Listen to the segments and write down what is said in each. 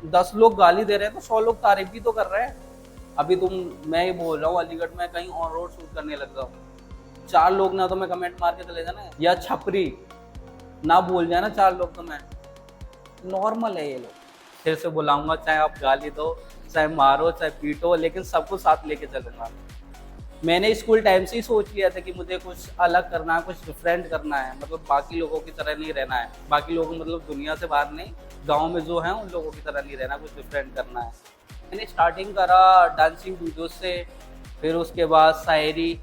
10 लोग गाली दे रहे हैं तो 100 लोग तारीफ भी तो कर रहे हैं। अभी मैं ये बोल रहा हूँ अलीगढ़ में कहीं ऑन रोड शूट करने लग जाऊँ, 4 लोग ना तो मैं कमेंट मार के चले जाना, या छपरी ना बोल जाए ना 4 लोग तो मैं नॉर्मल है ये लोग। फिर से बुलाऊंगा, चाहे आप गाली दो, चाहे मारो, चाहे पीटो, लेकिन सबको साथ लेके चलूंगा। मैंने स्कूल टाइम से ही सोच लिया था कि मुझे कुछ अलग करना है, कुछ डिफरेंट करना है, मतलब बाकी लोगों की तरह नहीं रहना है। बाकी लोगों मतलब दुनिया से बाहर नहीं, गांव में जो है उन लोगों की तरह नहीं रहना, कुछ डिफरेंट करना है। मैंने स्टार्टिंग करा डांसिंग वीडियोस से, फिर उसके बाद शायरी।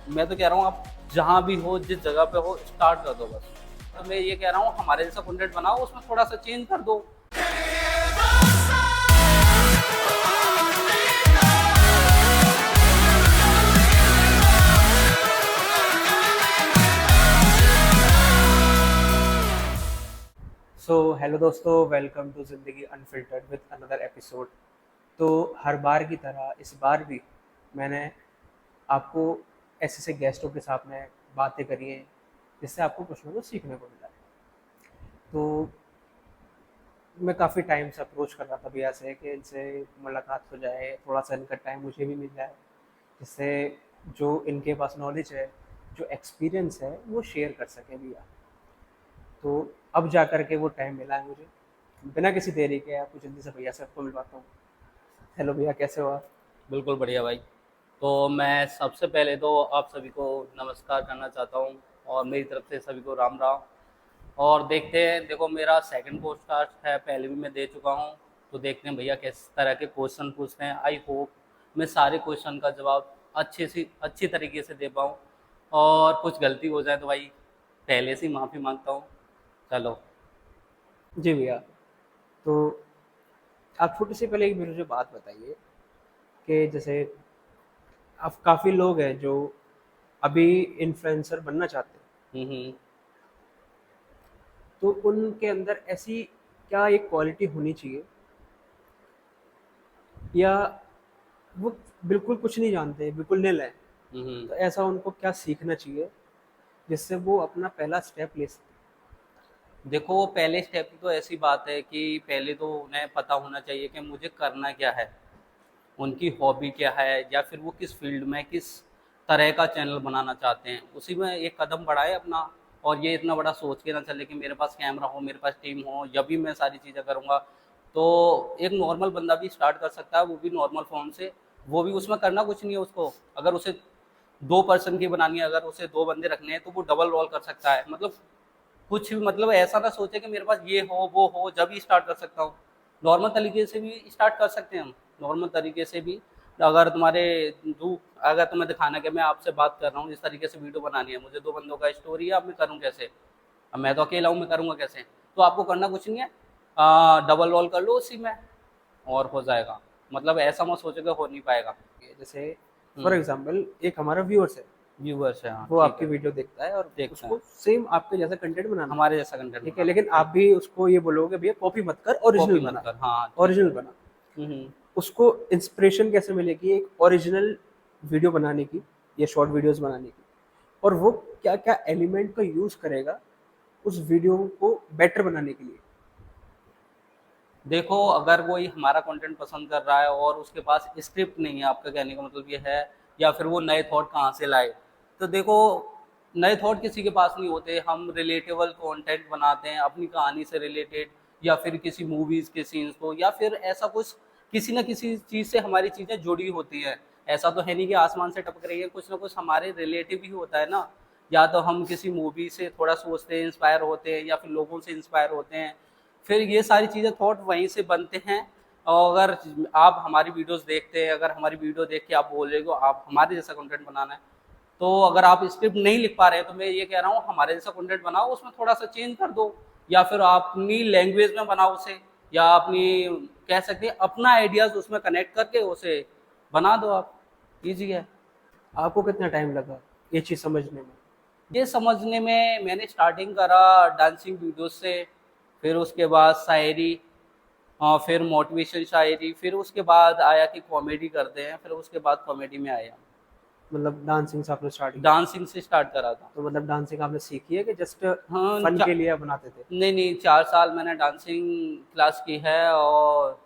मैं तो कह रहा हूँ आप जहाँ भी हो, जिस जगह पे हो, स्टार्ट कर दो बस। तो मैं ये कह रहा हूँ हमारे जैसा कंटेंट बनाओ, उसमें थोड़ा सा चेंज कर दो। सो हेलो दोस्तों, वेलकम टू ज़िंदगी अनफिल्टर्ड विद अनदर एपिसोड। तो हर बार की तरह इस बार भी मैंने आपको ऐसे से गेस्टों के साथ में बातें करी हैं जिससे आपको कुछ ना कुछ सीखने को मिला है। तो मैं काफ़ी टाइम से अप्रोच कर रहा था भैया से कि इनसे मुलाकात हो जाए, थोड़ा सा इनका टाइम मुझे भी मिल जाए, जिससे जो इनके पास नॉलेज है, जो एक्सपीरियंस है, वो शेयर कर सकें भैया। तो अब जा कर के वो टाइम मिला है मुझे। बिना किसी देरी के आपको जल्दी से भैया से आपको मिलवाता हूँ। हेलो भैया, कैसे हो आप? बिल्कुल बढ़िया भाई। तो मैं सबसे पहले तो आप सभी को नमस्कार करना चाहता हूँ, और मेरी तरफ से सभी को राम राम। और देखते हैं, देखो मेरा सेकंड पॉडकास्ट है, पहले भी मैं दे चुका हूँ। तो देखते हैं भैया किस तरह के क्वेश्चन पूछते हैं। आई होप मैं सारे क्वेश्चन का जवाब अच्छी तरीके से दे पाऊँ, और कुछ गलती हो जाए तो भाई पहले से ही माफ़ी मांगता हूँ। चलो। जी भैया। तो आप छोटी सी पहले एक मुझे बात बताइए कि जैसे अब काफ़ी लोग हैं जो अभी इन्फ्लुएंसर बनना चाहते हैं, हम्म। तो उनके अंदर ऐसी क्या एक क्वालिटी होनी चाहिए, या वो बिल्कुल कुछ नहीं जानते, बिल्कुल निल है, हम्म। तो ऐसा उनको क्या सीखना चाहिए जिससे वो अपना पहला स्टेप ले सकें? देखो पहले स्टेप की तो ऐसी बात है कि पहले तो उन्हें पता होना चाहिए कि मुझे करना क्या है, उनकी हॉबी क्या है, या फिर वो किस फील्ड में किस तरह का चैनल बनाना चाहते हैं, उसी में एक कदम बढ़ाए अपना। और ये इतना बड़ा सोच के ना चले कि मेरे पास कैमरा हो, मेरे पास टीम हो, जब भी मैं सारी चीज़ें करूँगा। तो एक नॉर्मल बंदा भी स्टार्ट कर सकता है, वो भी नॉर्मल फॉर्म से। वो भी उसमें करना कुछ नहीं है उसको, अगर उसे 2 पर्सन की बनानी है, अगर उसे 2 बंदे रखने हैं तो वो डबल रोल कर सकता है। मतलब कुछ भी, मतलब ऐसा ना सोचे कि मेरे पास ये हो वो हो जब ही स्टार्ट कर सकता हूँ। नॉर्मल तरीके से भी स्टार्ट कर सकते हैं हम, नॉर्मल तरीके से भी। अगर तुम्हारे दू अगर तुम्हें दिखाना है कि मैं आपसे बात कर रहा हूँ, जिस तरीके से वीडियो बनानी है, मुझे 2 बंदों का स्टोरी है, अब मैं करूँ कैसे? अब मैं तो अकेला हूँ, मैं करूँगा कैसे? तो आपको करना कुछ नहीं है, डबल रोल कर लो उसी में, और हो जाएगा। मतलब ऐसा मत सोचो कि हो नहीं पाएगा। जैसे फॉर हम्म। एग्जांपल एक हमारा व्यूअर्स है, व्यूवर्स है, हाँ वो ठीक आपकी है। वीडियो देखता है और देखते हैं। उसको सेम आपके जैसा कंटेंट बनाना है, हमारे जैसा कंटेंट ठीक है, बनाना है, लेकिन आप ठीक। भी उसको ये बोलोगे भैया कॉपी मत कर, ओरिजिनल कॉपी मत बना, कर, हाँ ठीक है। ओरिजिनल बना। हम्म। उसको इंस्पिरेशन कैसे मिलेगी एक ओरिजिनल वीडियो बनाने की या शॉर्ट वीडियोस बनाने की, और वो क्या क्या एलिमेंट का यूज़ करेगा उस वीडियो को बेटर बनाने के लिए? देखो अगर कोई हमारा कंटेंट पसंद कर रहा है और उसके पास स्क्रिप्ट नहीं है, आपका कहने का मतलब ये है, या फिर वो नए थॉट कहाँ से लाए? तो देखो, नए थॉट किसी के पास नहीं होते। हम रिलेटेबल कंटेंट बनाते हैं अपनी कहानी से रिलेटेड, या फिर किसी मूवीज के सीन्स को, या फिर ऐसा कुछ, किसी न किसी चीज़ से हमारी चीज़ें जुड़ी होती हैं। ऐसा तो है नहीं कि आसमान से टपक रही है, कुछ ना कुछ हमारे रिलेटिव ही होता है ना। या तो हम किसी मूवी से थोड़ा सोचते हैं, इंस्पायर होते हैं, या फिर लोगों से इंस्पायर होते हैं, फिर ये सारी चीज़ें थॉट वहीं से बनते हैं। और अगर आप हमारी वीडियोस देखते हैं, अगर हमारी वीडियो देख के आप बोल रहे हो आप हमारे जैसा कंटेंट बनाना है, तो अगर आप स्क्रिप्ट नहीं लिख पा रहे हैं तो मैं ये कह रहा हूँ हमारे जैसा कंटेंट बनाओ, उसमें थोड़ा सा चेंज कर दो, या फिर आप अपनी लैंग्वेज में बनाओ उसे, या अपनी, कह सकते हैं अपना आइडियाज उसमें कनेक्ट करके उसे बना दो आप। ईजी है। आपको कितना टाइम लगा ये चीज़ समझने में? ये समझने में मैंने स्टार्टिंग करा डांसिंग वीडियो से, फिर उसके बाद शायरी, फिर मोटिवेशन शायरी, फिर उसके बाद आया कि कॉमेडी करते हैं, फिर उसके बाद कॉमेडी में आया। मतलब डांसिंग से आपने स्टार्ट किया? डांसिंग से स्टार्ट करा था। तो मतलब डांसिंग आपने सीखी है कि जस्ट हाँ, फन के लिए आप बनाते थे? नहीं नहीं, 4 साल मैंने डांसिंग क्लास की है। और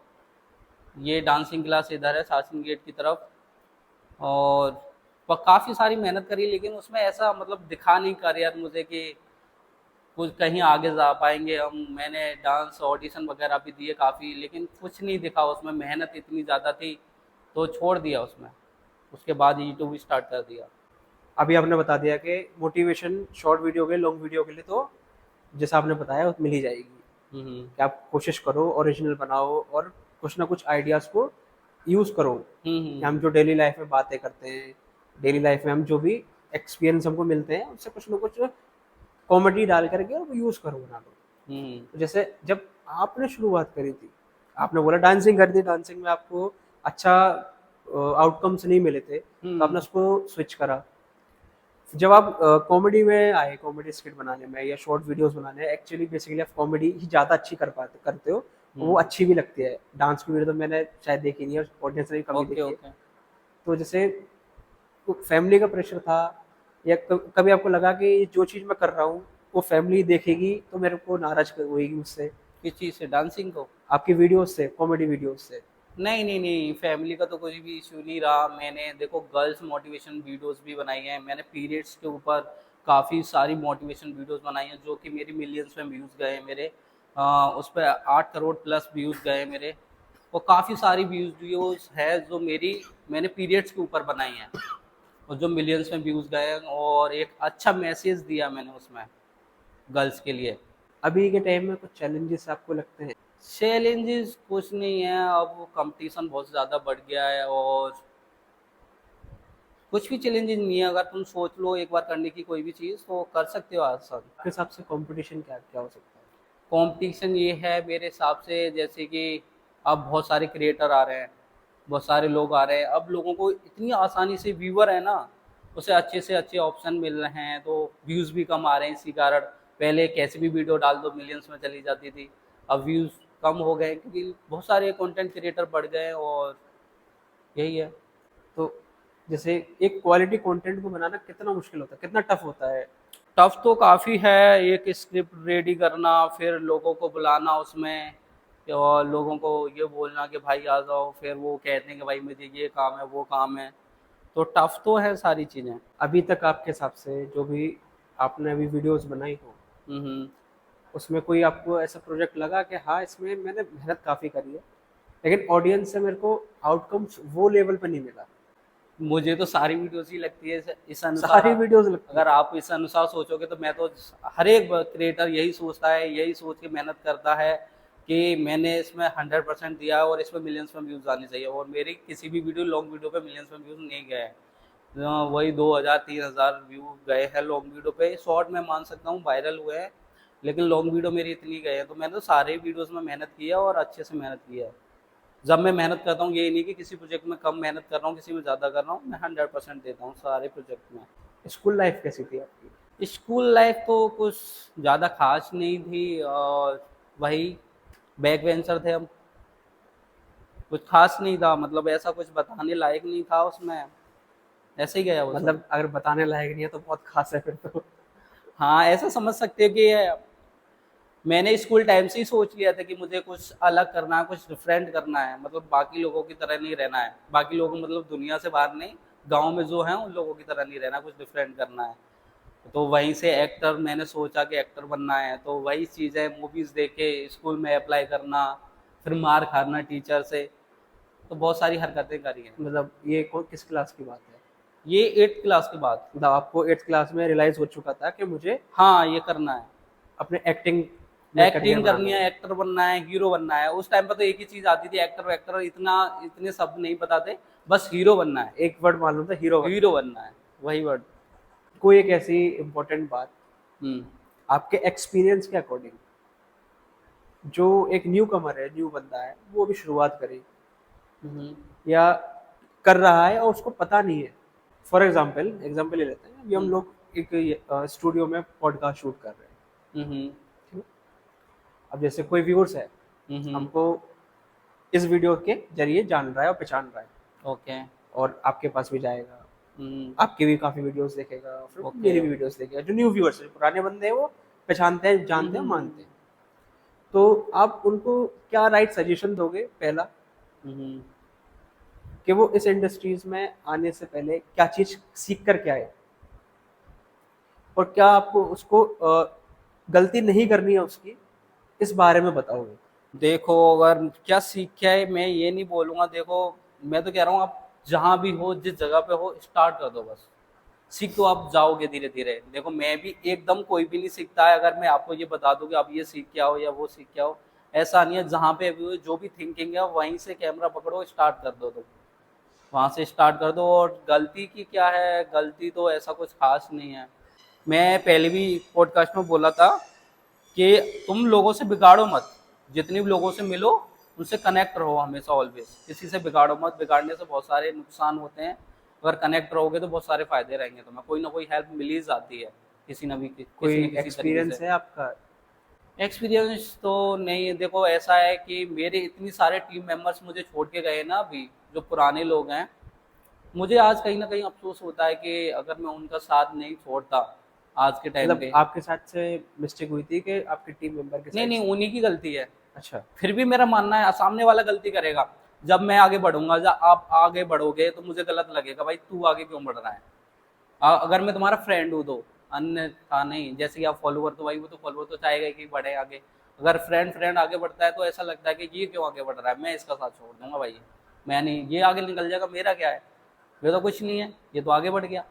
ये डांसिंग क्लास इधर है शासन गेट की तरफ। और काफ़ी सारी मेहनत करी, लेकिन उसमें ऐसा मतलब दिखा नहीं करियर मुझे कि कुछ कहीं आगे जा पाएंगे हम। मैंने डांस ऑडिशन वगैरह भी दिए काफ़ी, लेकिन कुछ नहीं दिखा उसमें, मेहनत इतनी ज़्यादा थी तो छोड़ दिया उसमें। उसके बाद यूट्यूब स्टार्ट कर दिया। अभी आपने बता दिया कि मोटिवेशन शॉर्ट वीडियो के लॉन्ग वीडियो के लिए तो जैसा आपने बताया मिल ही जाएगी, हम्म कि आप कोशिश करो ओरिजिनल बनाओ और कुछ ना कुछ आइडियाज़ को यूज़ करो, कि हम हम्म। जो डेली लाइफ में बातें करते हैं, डेली लाइफ में हम जो भी एक्सपीरियंस हमको मिलते हैं उससे कुछ ना कुछ कॉमेडी डाल करके और वो यूज़ करो, बना लो। हम्म तो जैसे जब आपने शुरुआत करी थी, आपने बोला डांसिंग कर दी, डांसिंग में आपको अच्छा आउटकम्स नहीं मिले थे, तो आपने हम्म उसको स्विच करा। जब आप कॉमेडी में आए, कॉमेडी स्किट बनाने में या शॉर्ट वीडियोस बनाने, एक्चुअली बेसिकली आप कॉमेडी ही ज़्यादा अच्छी करते हो, वो हम्म। अच्छी भी लगती है। डांस की वीडियो तो मैंने शायद देखी नहीं है, ऑडियंस ने भी कम ही ओके देखी है। ओके। तो जैसे फैमिली का प्रेशर था, या कभी आपको लगा कि जो चीज़ मैं कर रहा हूँ वो फैमिली देखेगी तो मेरे को नाराज होएगी मुझसे, किस चीज़ से? डांसिंग को? आपकी वीडियोस से, कॉमेडी वीडियोस से? नहीं नहीं नहीं, फैमिली का तो कोई भी इशू नहीं रहा। मैंने देखो गर्ल्स मोटिवेशन वीडियोस भी बनाई हैं, मैंने पीरियड्स के ऊपर काफ़ी सारी मोटिवेशन वीडियोस बनाई हैं जो कि मेरी मिलियंस में व्यूज़ गए हैं मेरे। उस पर 8 करोड़ प्लस व्यूज़ गए मेरे। और काफ़ी सारी वीडियोस है जो मेरी मैंने पीरियड्स के ऊपर बनाई हैं और जो मिलियंस में व्यूज़ गए हैं, और एक अच्छा मैसेज दिया मैंने उसमें गर्ल्स के लिए। अभी के टाइम में कुछ चैलेंजेस आपको लगते हैं? चैलेंजेस कुछ नहीं है, अब कंपटीशन बहुत ज़्यादा बढ़ गया है। और कुछ भी चैलेंजेस नहीं है, अगर तुम सोच लो एक बार करने की कोई भी चीज़ तो कर सकते हो आसान। आपके हिसाब से कंपटीशन क्या क्या हो सकता है? कंपटीशन ये है मेरे हिसाब से, जैसे कि अब बहुत सारे क्रिएटर आ रहे हैं, बहुत सारे लोग आ रहे हैं, अब लोगों को इतनी आसानी से व्यूअर है ना, उसे अच्छे से अच्छे ऑप्शन मिल रहे हैं तो व्यूज़ भी कम आ रहे हैं इसी कारण। पहले कैसी भी वीडियो डाल दो मिलियंस में चली जाती थी, अब व्यूज़ कम हो गए क्योंकि बहुत सारे कंटेंट क्रिएटर बढ़ गए, और यही है। तो जैसे एक क्वालिटी कंटेंट को बनाना कितना मुश्किल होता है, कितना टफ होता है? टफ तो काफ़ी है, एक स्क्रिप्ट रेडी करना, फिर लोगों को बुलाना उसमें, और लोगों को ये बोलना कि भाई आ जाओ, फिर वो कहते हैं कि भाई मुझे ये काम है वो काम है। तो टफ तो है सारी चीज़ें। अभी तक आपके हिसाब से जो भी आपने अभी वीडियोस बनाई हो, हम्म। उसमें कोई आपको ऐसा प्रोजेक्ट लगा कि हाँ इसमें मैंने मेहनत काफ़ी करी है, लेकिन ऑडियंस से मेरे को आउटकम्स वो लेवल पे नहीं मिला? मुझे तो सारी वीडियोस ही लगती है इस अनुसार। सारी वीडियोस लगती अगर है? आप इस अनुसार सोचोगे तो मैं तो, हर एक क्रिएटर यही सोचता है, यही सोच के मेहनत करता है कि मैंने इसमें 100% दिया है और इसमें मिलियंस में व्यूज़ आने चाहिए, और मेरी किसी भी वीडियो लॉन्ग वीडियो पे मिलियंस में व्यूज़ नहीं गए हैं। वही 2000 3000 व्यू गए हैं लॉन्ग वीडियो पे। शॉर्ट में मान सकता हूँ वायरल हुए हैं, लेकिन लॉन्ग वीडियो मेरी इतनी गए हैं। तो मैंने तो सारे वीडियोस में मेहनत की है और अच्छे से मेहनत की है। जब मैं मेहनत करता हूँ ये नहीं कि किसी प्रोजेक्ट में कम मेहनत कर रहा हूँ किसी में ज़्यादा कर रहा हूँ, मैं 100% देता हूँ सारे प्रोजेक्ट में। स्कूल लाइफ कैसी थी आपकी? स्कूल लाइफ तो कुछ ज़्यादा खास नहीं थी, और वही बैक बेंचर थे हम। कुछ खास नहीं था, मतलब ऐसा कुछ बताने लायक नहीं था उसमें, ऐसे ही गया वो सब। मतलब अगर बताने लायक नहीं है तो बहुत खास है फिर तो। हाँ, ऐसा समझ सकते हो कि मैंने स्कूल टाइम से ही सोच लिया था कि मुझे कुछ अलग करना है, कुछ डिफरेंट करना है, मतलब बाकी लोगों की तरह नहीं रहना है। बाकी लोग मतलब दुनिया से बाहर नहीं, गांव में जो हैं उन लोगों की तरह नहीं रहना, कुछ डिफरेंट करना है। तो वहीं से एक्टर मैंने सोचा कि एक्टर बनना है, तो वही चीज़ें मूवीज़ देख के स्कूल में अप्लाई करना, फिर मार खाना टीचर से, तो बहुत सारी हरकतें करी हैं। मतलब ये किस क्लास की बात है? ये 8th क्लास के बाद। मतलब आपको 8th क्लास में रियलाइज हो चुका था कि मुझे हाँ, ये करना है, अपने एक्टिंग में करियर एक्टिंग करनी बनाना है, है? एक्टर बनना है, हीरो बनना है। उस टाइम पर तो एक ही चीज़ आती थी, एक्टर वैक्टर इतना इतने शब्द नहीं पता थे, बस हीरो बनना है, एक वर्ड मालूम था, हीरो बनना हीरो बनना है, वही वर्ड। है। कोई एक ऐसी इम्पोर्टेंट बात हुँ। आपके एक्सपीरियंस के अकॉर्डिंग, जो एक न्यू कमर है, न्यू बंदा है, वो अभी शुरुआत करे हुँ, हुँ, या कर रहा है और उसको पता नहीं है। फॉर एग्जाम्पल एग्जाम्पल ले लेते हैं, अभी हम हुँ, लोग एक स्टूडियो में पॉडकास्ट शूट कर रहे हैं, हुँ, हुँ, ठीक है? अब जैसे कोई व्यूअर्स है, हुँ, हुँ, हमको इस वीडियो के जरिए जान रहा है और पहचान रहा है, ओके। और आपके पास भी जाएगा, आपके भी काफी वीडियोस देखेगा, फिर ओके। मेरी भी वीडियोस देखेगा। जो न्यू व्यूअर्स है, पुराने बंदे हैं, वो पहचानते हैं, जानते हैं, मानते हैं। तो आप उनको क्या राइट सजेशन दोगे, पहला हम्म। कि वो इस इंडस्ट्रीज में आने से पहले क्या चीज सीख कर के आए, और क्या आपको उसको गलती नहीं करनी है उसकी, इस बारे में बताओगे? देखो, अगर क्या सीख क्या है, मैं ये नहीं बोलूंगा। देखो, मैं तो कह रहा हूँ, आप जहाँ भी हो, जिस जगह पे हो, स्टार्ट कर दो बस। सीख तो आप जाओगे धीरे धीरे। देखो, मैं भी एकदम कोई भी नहीं सीखता है। अगर मैं आपको ये बता दूं कि आप ये सीख के आओ या वो सीख के आओ, ऐसा नहीं है। जहाँ पे भी जो भी थिंकिंग है, वहीं से कैमरा पकड़ो, स्टार्ट कर दो। तो वहाँ से स्टार्ट कर दो। और गलती की क्या है, गलती तो ऐसा कुछ खास नहीं है। मैं पहले भी पॉडकास्ट में बोला था कि तुम लोगों से बिगाड़ो मत। जितने भी लोगों से मिलो, उनसे कनेक्ट रहो हमेशा, ऑलवेज। किसी से बिगाड़ो मत। बिगाड़ने से बहुत सारे नुकसान होते हैं। अगर कनेक्ट रहोगे तो बहुत सारे फायदे रहेंगे तुम्हें। कोई ना कोई हेल्प मिल ही जाती है, किसी कोई न किसी तरीके एक्सपीरियंस से। है आपका? एक्सपीरियंस तो नहीं है। देखो, ऐसा है कि मेरे इतनी सारे टीम मेंबर्स मुझे छोड़ के गए ना अभी, जो पुराने लोग हैं। मुझे आज कहीं ना कहीं अफसोस होता है कि अगर मैं उनका साथ नहीं छोड़ता आज के टाइम मतलब पे। आपके साथ से मिस्टेक हुई थी कि आपके टीम मेंबर के नहीं साइड नहीं, से? उन्हीं की गलती है। अच्छा। फिर भी मेरा मानना है, सामने वाला गलती करेगा। जब मैं आगे बढ़ूंगा, जब आप आगे बढ़ोगे, तो मुझे गलत लगेगा, भाई तू आगे क्यों बढ़ रहा है। अगर मैं तुम्हारा फ्रेंड हूँ तो। अन्यथा नहीं। जैसे कि आप फॉलोवर, तो भाई वो तो फॉलोवर तो चाहेगा कि बढ़े आगे। अगर फ्रेंड फ्रेंड आगे बढ़ता है, तो ऐसा लगता है कि ये क्यों आगे बढ़ रहा है, मैं इसका साथ छोड़ दूंगा भाई। मैं नहीं, ये आगे निकल जाएगा, मेरा क्या है। मेरा तो कुछ नहीं है, ये तो आगे बढ़ गया।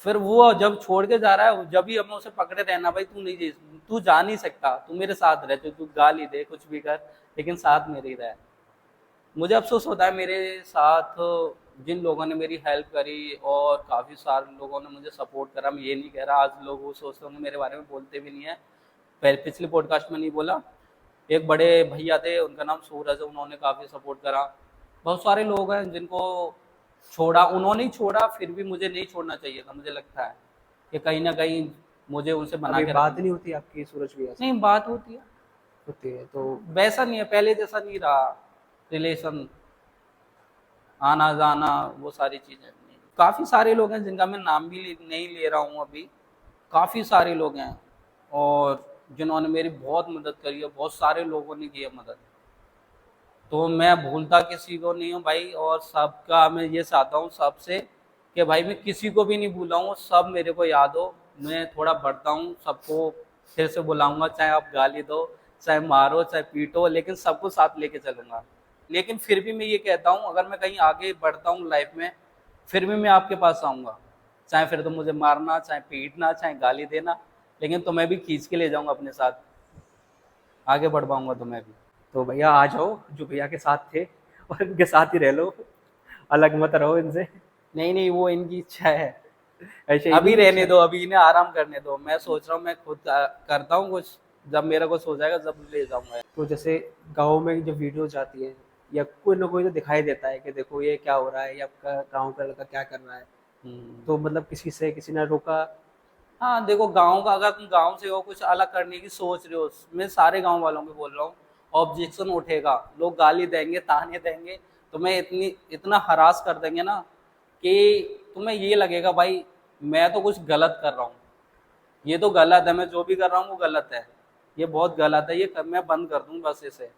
फिर वो जब छोड़ के जा रहा है, जब भी हमें उसे पकड़े रहना, भाई तू नहीं, तू जा नहीं सकता, तू मेरे साथ रह, तू गाली दे, कुछ भी कर, लेकिन साथ मेरे ही रह। मुझे अफसोस होता है मेरे साथ जिन लोगों ने मेरी हेल्प करी, और काफ़ी सारे लोगों ने मुझे सपोर्ट करा। मैं ये नहीं कह रहा, आज लोग वो सोचते होंगे मेरे बारे में, बोलते भी नहीं है। पहले पिछले पॉडकास्ट में नहीं बोला। एक बड़े भैया थे, उनका नाम सूरज है, उन्होंने काफ़ी सपोर्ट करा। बहुत सारे लोग हैं जिनको छोड़ा, उन्होंने ही छोड़ा। फिर भी मुझे नहीं छोड़ना चाहिए था। मुझे लगता है कि कहीं ना कहीं मुझे उनसे बना अभी के बात रखना। नहीं होती आपकी सूरज भैया से? नहीं, बात होती है। होती है तो? वैसा नहीं है, पहले जैसा नहीं रहा रिलेशन, आना जाना, वो सारी चीज़ें नहीं। काफ़ी सारे लोग हैं जिनका मैं नाम भी नहीं ले रहा हूँ अभी। काफ़ी सारे लोग हैं, और जिन्होंने मेरी बहुत मदद करी है। बहुत सारे लोगों ने की है मदद। तो मैं भूलता किसी को नहीं हूँ भाई। और सबका मैं ये चाहता हूँ सबसे, कि भाई मैं किसी को भी नहीं भूला हूँ। सब मेरे को याद हो। मैं थोड़ा बढ़ता हूँ, सबको फिर से बुलाऊंगा, चाहे आप गाली दो, चाहे मारो, चाहे पीटो, लेकिन सबको साथ लेके चलूंगा। लेकिन फिर भी मैं ये कहता हूँ, अगर मैं कहीं आगे बढ़ता हूँ लाइफ में, फिर भी मैं आपके पास आऊँगा। चाहे फिर तो मुझे मारना, चाहे पीटना, चाहे गाली देना, लेकिन तुम्हें भी खींच के ले जाऊँगा अपने साथ। आगे बढ़ पाऊँगा तुम्हें भी। तो भैया आ जाओ, जो भैया के साथ थे, और इनके साथ ही रह लो, अलग मत रहो इनसे। नहीं नहीं, वो इनकी इच्छा है। ऐसे अभी इन्हीं की इच्छा रहने है। दो, अभी इन्हें आराम करने दो। मैं सोच रहा हूँ, मैं खुद करता हूँ कुछ। जब मेरा कुछ हो जाएगा, जब ले जाऊंगा। तो जैसे गाँव में जब वीडियो जाती है, या कोई ना कोई तो दिखाई देता है कि देखो ये क्या हो रहा है, या आपका गाँव का लड़का क्या कर रहा है, हम्म। तो मतलब किसी ने रोका? हाँ, देखो, गाँव का, अगर तुम गाँव से हो, कुछ अलग करने की सोच रहे हो, मैं सारे गाँव वालों को बोल रहा हूँ, ऑब्जेक्शन उठेगा। लोग गाली देंगे, ताने देंगे, तुम्हें इतना हरास कर देंगे ना, कि तुम्हें ये लगेगा भाई मैं तो कुछ गलत कर रहा हूँ। ये तो गलत है, मैं जो भी कर रहा हूँ वो गलत है। ये बहुत गलत है, मैं बंद कर दूँ बस इसे।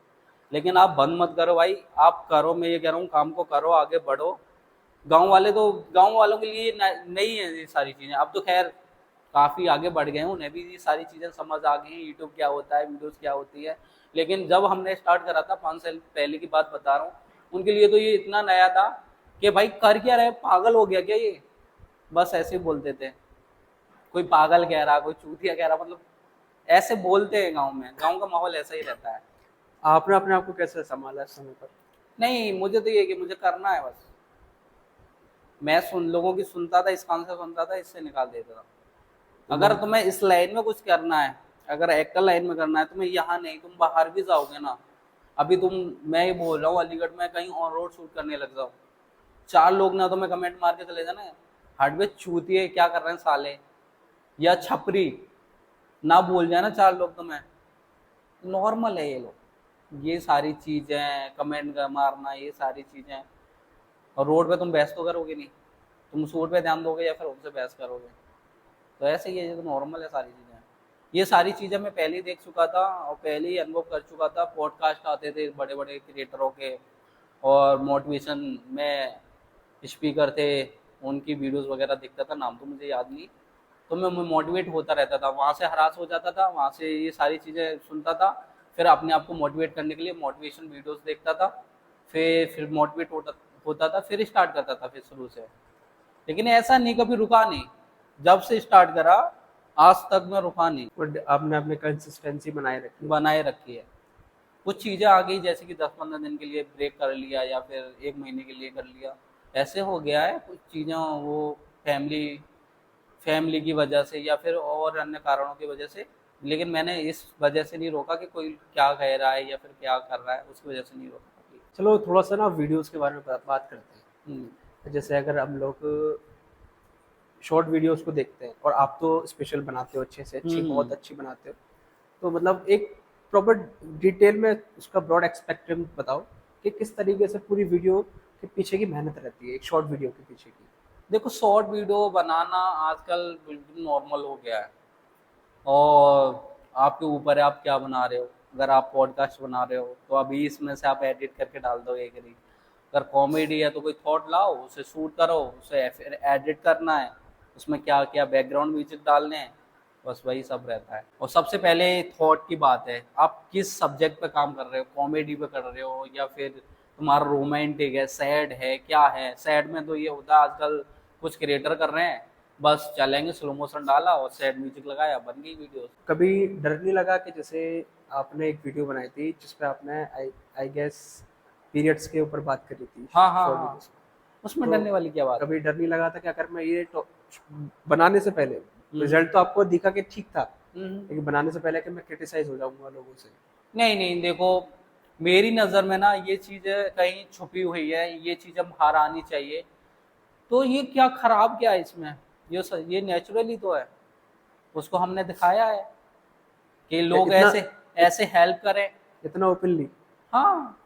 लेकिन आप बंद मत करो भाई, आप करो। मैं ये कह रहा हूँ, काम को करो, आगे बढ़ो। गांव वालों के लिए नहीं है ये सारी चीज़ें। अब तो खैर काफ़ी आगे बढ़ गए हैं, उन्हें भी ये सारी चीज़ें समझ आ गई हैं, यूट्यूब क्या होता है, वीडियोस क्या होती है। लेकिन जब हमने स्टार्ट करा था, 5 साल पहले की बात बता रहा हूँ, उनके लिए तो ये इतना नया था कि भाई कर क्या रहे, पागल हो गया क्या ये। बस ऐसे ही बोलते थे। कोई पागल कह रहा, कोई चूतिया कह रहा, मतलब ऐसे बोलते हैं गाँव में। गाँव का माहौल ऐसा ही रहता है। आपने अपने आप को कैसे संभाला इस समय पर? नहीं, मुझे तो ये है कि मुझे करना है बस। मैं सुन लोगों की सुनता था, इस कान से सुनता था, इससे निकाल देता था। अगर लोग तुम्हें इस लाइन में कुछ करना है, अगर एक्टर लाइन में करना है, तुम्हें यहाँ नहीं, तुम बाहर भी जाओगे ना। अभी मैं ये बोल रहा हूँ, अलीगढ़ में कहीं ऑन रोड शूट करने लग जाओ, 4 लोग ना तुम्हें कमेंट मार के चले जाना, हट बे चूतिए, क्या कर रहे हैं साले, या छपरी, ना बोल जाना 4 लोग तुम्हें। नॉर्मल है ये लोग, ये सारी चीजें, कमेंट मारना, ये सारी चीजें। और रोड पे तुम बहस तो करोगे नहीं, तुम शूट पे ध्यान दोगे या फिर उनसे बहस करोगे? तो ऐसे ही है, ये तो नॉर्मल है सारी चीज़ें। ये सारी चीज़ें मैं पहले ही देख चुका था और पहले ही अनुभव कर चुका था। पॉडकास्ट आते थे बड़े बड़े क्रिएटरों के, और मोटिवेशन में स्पीकर थे, उनकी वीडियोस वगैरह देखता था, नाम तो मुझे याद नहीं। तो मैं मोटिवेट होता रहता था, वहाँ से हरास हो जाता था, वहाँ से ये सारी चीज़ें सुनता था, फिर अपने आप को मोटिवेट करने के लिए मोटिवेशन वीडियोस देखता था, फिर मोटिवेट होता था, फिर स्टार्ट करता था फिर शुरू से। लेकिन ऐसा नहीं कभी रुका नहीं, जब से स्टार्ट करा आज तक मैं रुका नहीं, बट आपने अपनी कंसिस्टेंसी बनाए रखी है। बनाए रखी है। कुछ चीज़ें आ गई जैसे कि 10-15 दिन के लिए ब्रेक कर लिया या फिर 1 महीने के लिए कर लिया, ऐसे हो गया है कुछ चीज़ें, वो फैमिली फैमिली की वजह से या फिर और अन्य कारणों की वजह से। लेकिन मैंने इस वजह से नहीं रोका कि कोई क्या कह रहा है या फिर क्या कर रहा है, उसकी वजह से नहीं रोका कभी। चलो थोड़ा सा ना वीडियोस के बारे में बात करते हम्म, हैं। जैसे अगर हम लोग शॉर्ट वीडियोस को देखते हैं, और आप तो स्पेशल बनाते हो, अच्छे से अच्छी, बहुत अच्छी बनाते हो, तो मतलब एक प्रॉपर डिटेल में उसका ब्रॉड एक्सपेक्ट्रम बताओ कि किस तरीके से पूरी वीडियो के पीछे की मेहनत रहती है, एक शॉर्ट वीडियो के पीछे की। देखो, शॉर्ट वीडियो बनाना आजकल बिल्कुल नॉर्मल हो गया है, और आपके ऊपर है आप क्या बना रहे हो। अगर आप पॉडकास्ट बना रहे हो तो अभी इसमें से आप एडिट करके डाल दो एक रील। अगर कॉमेडी है तो कोई थॉट लाओ, उसे शूट करो, उसे फिर एडिट करना है, उसमें क्या क्या बैकग्राउंड म्यूजिक डालने हैं, बस वही सब रहता है। और सबसे पहले थॉट की बात है, आप किस सब्जेक्ट पे काम कर रहे हो, कॉमेडी पे कर रहे हो या फिर तुम्हारा रोमांटिक है, सैड है, क्या है। सैड में तो ये होता है आजकल कुछ क्रिएटर कर रहे हैं, बस चलेंगे, स्लो मोशन डाला और सैड म्यूजिक लगाया, बन गई वीडियो। कभी डर नहीं लगा कि जैसे आपने एक वीडियो बनाई थी जिसपे आपने आई गेस पीरियड्स के ऊपर बात करी थी, हाँ हाँ शॉर्ट हाँ, वीडियोस, उसमें तो डरने वाली क्या बात है? कभी डर नहीं लगा था कि अगर मैं ये बनाने से पहले, हम्म, रिजल्ट तो आपको दिखा कि ठीक था, हम्म। लेकिन बनाने से पहले कि मैं क्रिटिसाइज हो जाऊंगा लोगों से? नहीं नहीं, देखो, मेरी नज़र में ना ये चीज़ें कहीं छुपी हुई है, ये चीज़ अब बाहर आनी चाहिए। तो ये क्या खराब क्या है इसमें? ये नेचुरली तो है, उसको हमने दिखाया है कि लोग इतना ऐसे ऐसे हेल्प करें। इतना ओपनली, हाँ,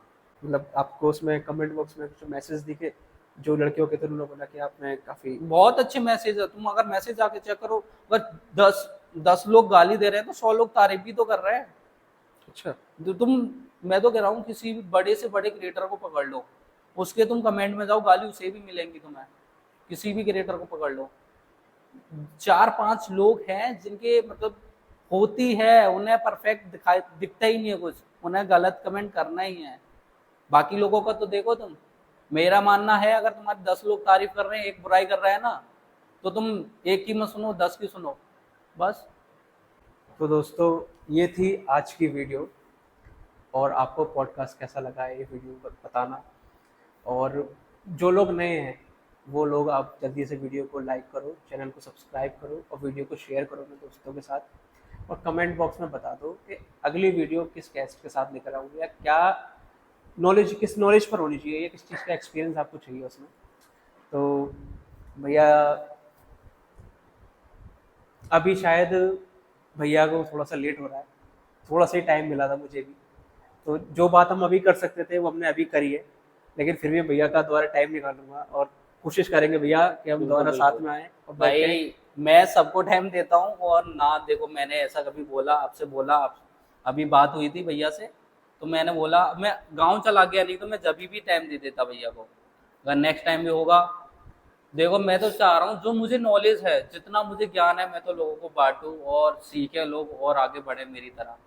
मतलब आपको उसमें कमेंट बॉक्स में कुछ मैसेज दिखे जो लड़कियों के थे, उन्होंने बोला कि आपने काफी बहुत अच्छे मैसेज है। तुम अगर मैसेज आके चेक करो, अगर 10 लोग गाली दे रहे हैं तो 100 लोग तारीफ भी तो कर रहे हैं। अच्छा। तो मैं तो कह रहा हूँ किसी भी बड़े से बड़े क्रिएटर को पकड़ लो, उसके तुम कमेंट में जाओ, गाली उसे भी मिलेंगी तुम्हें। किसी भी क्रिएटर को पकड़ लो, 4-5 लोग हैं जिनके मतलब होती है, उन्हें परफेक्ट दिखता ही नहीं है कुछ, उन्हें गलत कमेंट करना ही है। बाकी लोगों का तो देखो तुम। मेरा मानना है, अगर तुम्हारे 10 लोग तारीफ कर रहे हैं, एक बुराई कर रहा है ना, तो तुम एक की मत सुनो, 10 की सुनो, बस। तो दोस्तों, ये थी आज की वीडियो, और आपको पॉडकास्ट कैसा लगा है ये वीडियो बताना। और जो लोग नए हैं वो लोग आप जल्दी से वीडियो को लाइक करो, चैनल को सब्सक्राइब करो, और वीडियो को शेयर करो अपने दोस्तों के साथ। और कमेंट बॉक्स में बता दो कि अगली वीडियो किस गेस्ट के साथ लेकर आऊँगी, या क्या नॉलेज, किस नॉलेज पर होनी चाहिए, या किस चीज़ का एक्सपीरियंस आपको चाहिए उसमें। तो भैया, अभी शायद भैया को थोड़ा सा लेट हो रहा है, थोड़ा सा ही टाइम मिला था मुझे भी, तो जो बात हम अभी कर सकते थे वो हमने अभी करी है। लेकिन फिर भी भैया का दोबारा टाइम निकालूंगा, और कोशिश करेंगे भैया कि हम बिल्कुल दोबारा साथ बिल्कुल में आए और बैठे। भाई, मैं सबको टाइम देता हूँ, और ना देखो, मैंने ऐसा कभी बोला आपसे, बोला आप, अभी बात हुई थी भैया से, तो मैंने बोला मैं गांव चला गया, नहीं तो मैं जब भी टाइम दे देता भैया को। अगर नेक्स्ट टाइम भी होगा, देखो मैं तो चाह रहा हूँ जो मुझे नॉलेज है, जितना मुझे ज्ञान है, मैं तो लोगों को बांटूँ और सीखे लोग और आगे बढ़े मेरी तरह।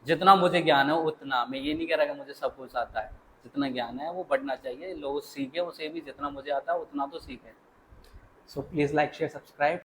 जितना मुझे ज्ञान है उतना, मैं ये नहीं कह रहा कि मुझे सब कुछ आता है, जितना ज्ञान है वो बढ़ना चाहिए, लोग सीखे उसे भी, जितना मुझे आता है उतना तो सीखे। So please like share subscribe.